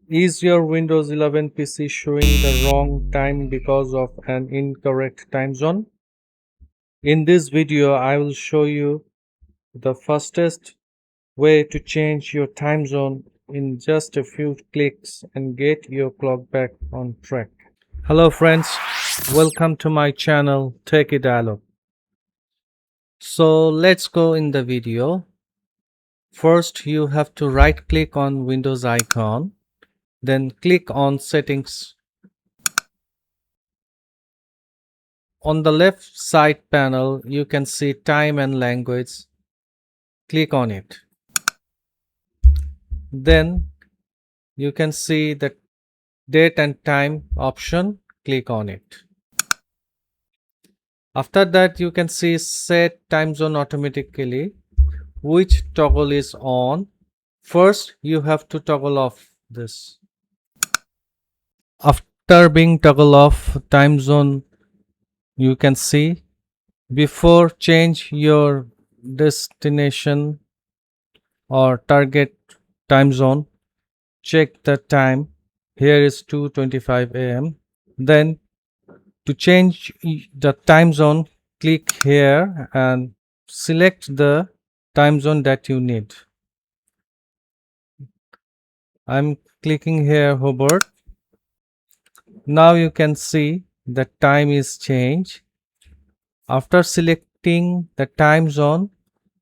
Is your Windows 11 PC showing the wrong time because of an incorrect time zone? In this video, I will show you the fastest way to change your time zone in just a few clicks and get your clock back on track. Hello friends, welcome to my channel Techie Dialogue. So let's go in the video. First, you have to right click on Windows icon, then click on Settings. On the left side panel, you can see Time and Language. Click on it. Then you can see the Date and Time option. Click on it. After that, you can see Set Time Zone Automatically, which toggle is on. First, you have to toggle off this. After being toggle off time zone, you can see before change your destination or target time zone, check the time. Here is 2:25 a.m. Then to change the time zone, click here and select the time zone that you need. I'm clicking here Hobart. Now you can see the time is changed. After selecting the time zone,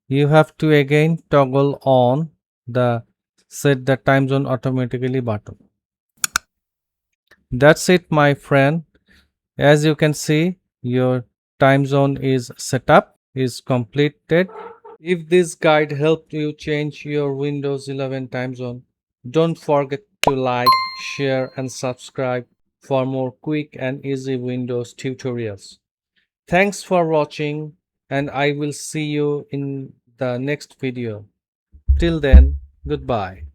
you have to again toggle on the set the time zone automatically button. That's it, my friend. As you can see, your time zone is set up, is completed. If this guide helped you change your Windows 11 time zone, don't forget to like, share and subscribe for more quick and easy Windows tutorials. Thanks for watching and I will see you in the next video. Till then, goodbye.